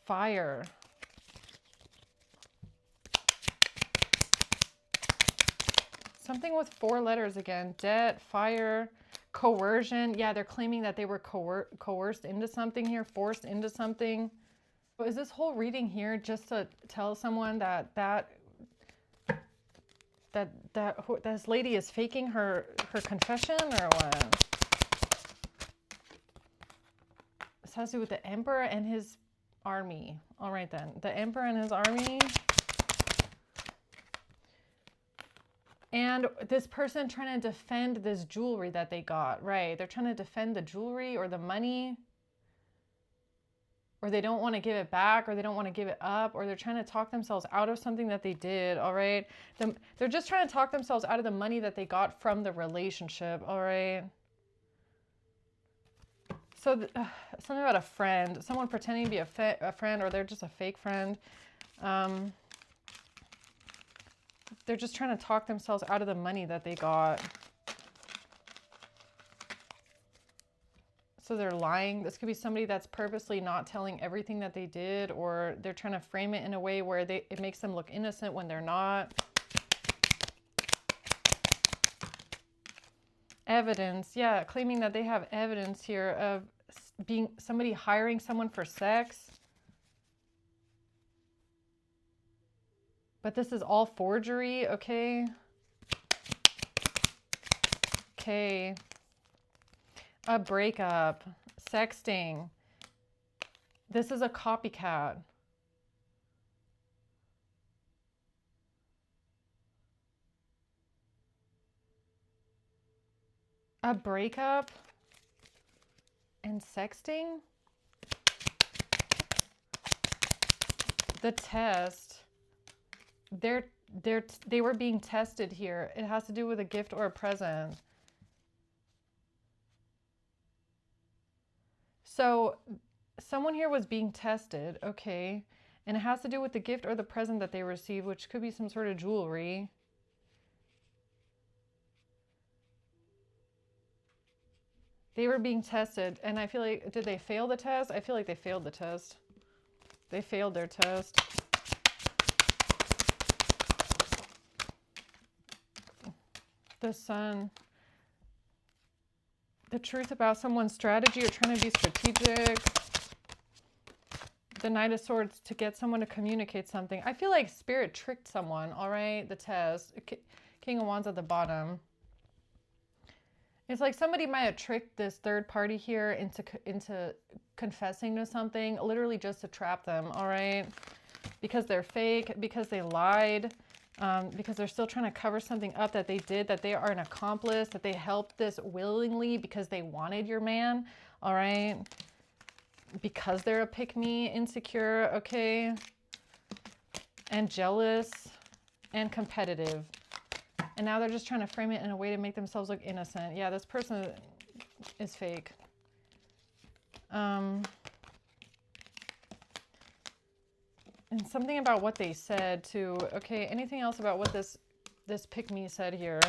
Fire. Something with 4 letters again. Debt, fire, coercion. Yeah, they're claiming that they were coerced into something here, forced into something. So is this whole reading here just to tell someone that this lady is faking her confession, or what? This has to do with the emperor and his army. All right then, the emperor and his army. And this person trying to defend this jewelry that they got, right? They're trying to defend the jewelry or the money, or they don't want to give it back, or they don't want to give it up, or they're trying to talk themselves out of something that they did, all right? They're just trying to talk themselves out of the money that they got from the relationship, all right? So something about a friend, someone pretending to be a friend, or they're just a fake friend. They're just trying to talk themselves out of the money that they got. So they're lying. This could be somebody that's purposely not telling everything that they did, or they're trying to frame it in a way where it makes them look innocent when they're not. Evidence. Yeah, claiming that they have evidence here of being somebody hiring someone for sex. But this is all forgery, okay? Okay. A breakup. Sexting. This is a copycat. A breakup and sexting. The test. They were being tested here. It has to do with a gift or a present. So someone here was being tested, okay? And it has to do with the gift or the present that they received, which could be some sort of jewelry. They were being tested, and I feel like, did they fail the test? I feel like they failed the test. They failed their test. The Sun. The truth about someone's strategy or trying to be strategic. The Knight of Swords, to get someone to communicate something. I feel like Spirit tricked someone, all right? The test. King of Wands at the bottom. It's like somebody might have tricked this third party here into confessing to something, literally just to trap them, all right? Because they're fake, because they lied, because they're still trying to cover something up that they did, that they are an accomplice, that they helped this willingly because they wanted your man, all right? Because they're a pick-me, insecure, okay? And jealous and competitive. And now they're just trying to frame it in a way to make themselves look innocent. Yeah, this person is fake. And something about what they said too. Okay, anything else about what this pick-me said here?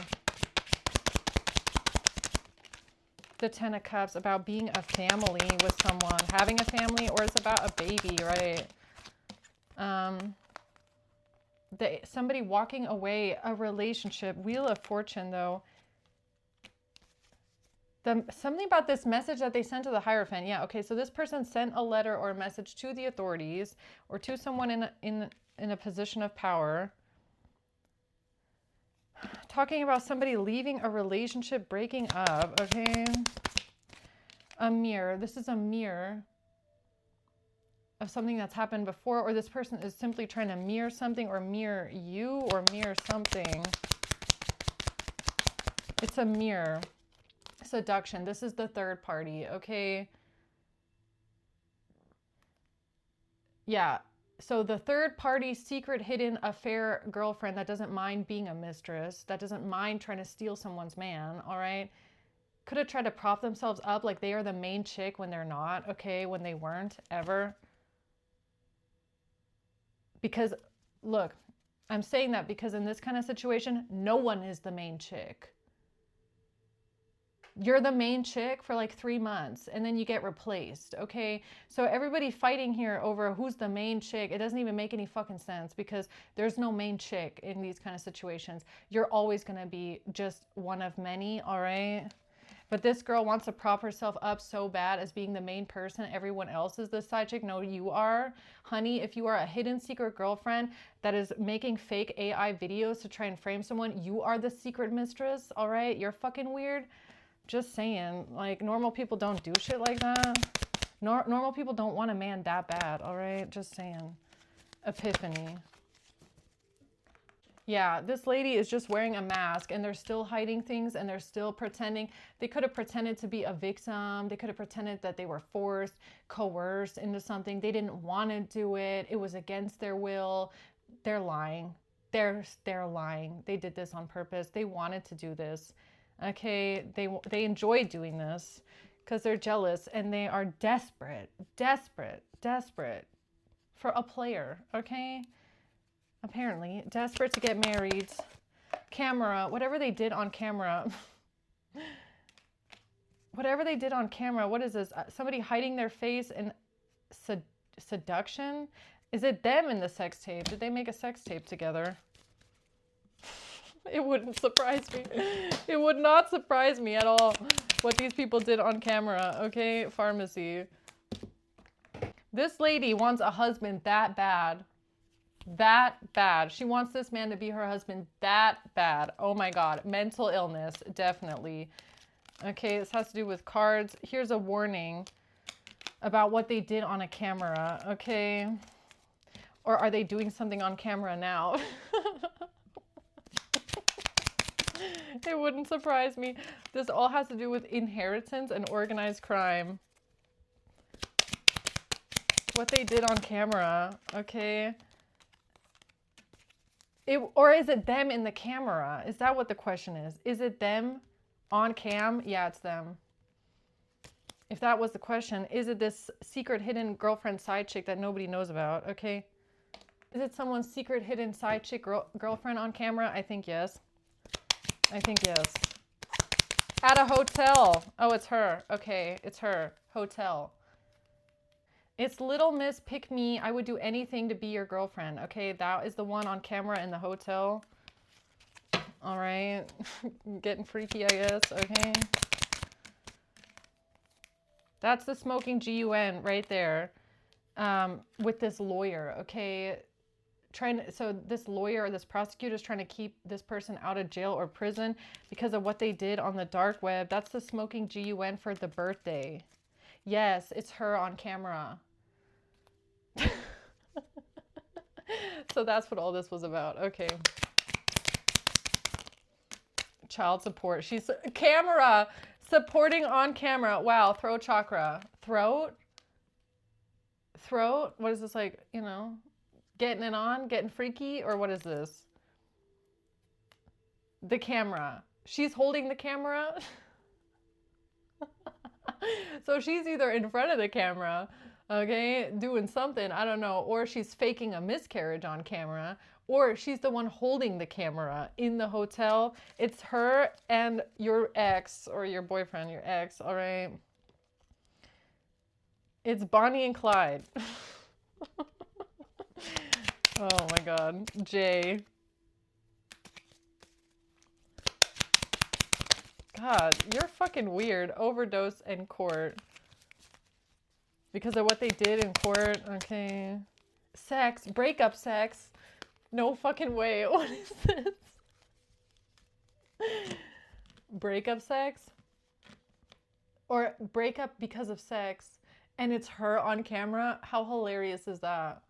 The Ten of Cups, about being a family with someone, having a family, or it's about a baby, right? Somebody walking away, a relationship. Wheel of Fortune, though. Something about this message that they sent to the Hierophant. Yeah, okay, so this person sent a letter or a message to the authorities or to someone in a position of power. Talking about somebody leaving a relationship, breaking up, okay? A mirror. This is a mirror of something that's happened before, or this person is simply trying to mirror something, or mirror you, or mirror something. It's a mirror. Seduction. This is the third party, okay? Yeah. So the third party, secret, hidden, affair girlfriend that doesn't mind being a mistress, that doesn't mind trying to steal someone's man, all right? Could have tried to prop themselves up like they are the main chick when they're not, okay? When they weren't, ever. Because, look, I'm saying that because in this kind of situation, no one is the main chick. You're the main chick for like 3 months and then you get replaced, okay? So everybody fighting here over who's the main chick, it doesn't even make any fucking sense because there's no main chick in these kind of situations. You're always gonna be just one of many, all right? But this girl wants to prop herself up so bad as being the main person. Everyone else is the side chick. No, you are. Honey, if you are a hidden secret girlfriend that is making fake AI videos to try and frame someone, you are the secret mistress, all right? You're fucking weird. Just saying. Like, normal people don't do shit like that. Normal people don't want a man that bad, all right? Just saying. Epiphany. Yeah, this lady is just wearing a mask and they're still hiding things and they're still pretending. They could have pretended to be a victim. They could have pretended that they were forced, coerced into something. They didn't want to do it. It was against their will. They're lying. They're lying. They did this on purpose. They wanted to do this. Okay, they enjoy doing this because they're jealous and they are desperate for a player, okay? Apparently, desperate to get married. Camera, whatever they did on camera. Whatever they did on camera, what is this? Somebody hiding their face in seduction? Is it them in the sex tape? Did they make a sex tape together? It wouldn't surprise me. It would not surprise me at all what these people did on camera, okay? Pharmacy. This lady wants a husband that bad. That bad. She wants this man to be her husband that bad. Oh my God. Mental illness, definitely. Okay, this has to do with cards. Here's a warning about what they did on a camera, okay? Or are they doing something on camera now? It wouldn't surprise me. This all has to do with inheritance and organized crime. What they did on camera, okay? Or is it them in the camera? Is that what the question is? Is it them on cam? Yeah, it's them. If that was the question, is it this secret hidden girlfriend side chick that nobody knows about? Okay. Is it someone's secret hidden side chick girlfriend on camera? I think yes. I think yes. At a hotel. Oh, it's her. Okay, it's her. Hotel. It's Little Miss Pick Me. I would do anything to be your girlfriend. Okay, that is the one on camera in the hotel. All right. Getting freaky, I guess. Okay. That's the smoking GUN right there, with this lawyer, okay? So this lawyer or this prosecutor is trying to keep this person out of jail or prison because of what they did on the dark web. That's the smoking GUN for the birthday. Yes, it's her on camera. So that's what all this was about. Okay. Child support. She's camera. Supporting on camera. Wow. Throat chakra. Throat? Throat? What is this like, you know? Getting it on? Getting freaky? Or what is this? The camera. She's holding the camera. So she's either in front of the camera, okay, doing something, I don't know, or she's faking a miscarriage on camera, or she's the one holding the camera in the hotel. It's her and your ex or your boyfriend, your ex, all right? It's Bonnie and Clyde. Oh my God. Jay. God, you're fucking weird. Overdose in court. Because of what they did in court. Okay. Sex. Breakup sex. No fucking way. What is this? Breakup sex? Or breakup because of sex. And it's her on camera? How hilarious is that?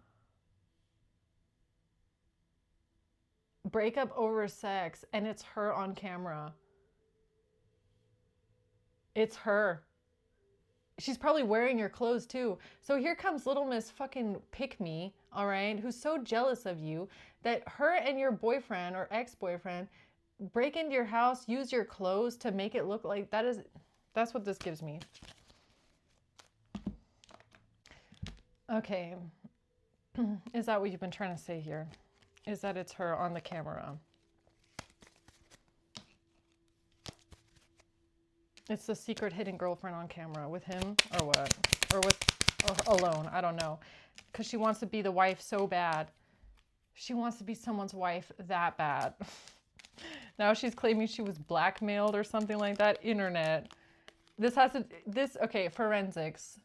Breakup over sex. And it's her on camera. It's her. She's probably wearing your clothes too. So here comes Little Miss fucking Pick Me, all right, who's so jealous of you that her and your boyfriend or ex-boyfriend break into your house, use your clothes to make it look like that's what this gives me. Okay. Is that what you've been trying to say here? Is that it's her on the camera? It's the secret hidden girlfriend on camera with him or what? Or alone. I don't know. Because she wants to be the wife so bad. She wants to be someone's wife that bad. Now she's claiming she was blackmailed or something like that. Internet. Okay, forensics.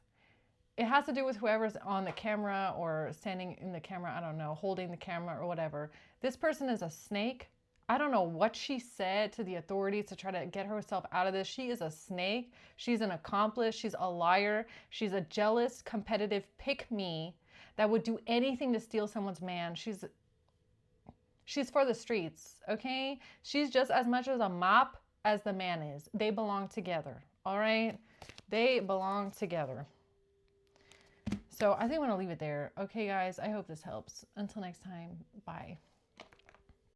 It has to do with whoever's on the camera or standing in the camera. I don't know, holding the camera or whatever. This person is a snake. I don't know what she said to the authorities to try to get herself out of this. She is a snake. She's an accomplice. She's a liar. She's a jealous, competitive pick-me that would do anything to steal someone's man. She's for the streets, okay? She's just as much as a mop as the man is. They belong together, all right? They belong together. So I think I'm going to leave it there. Okay, guys, I hope this helps. Until next time, bye.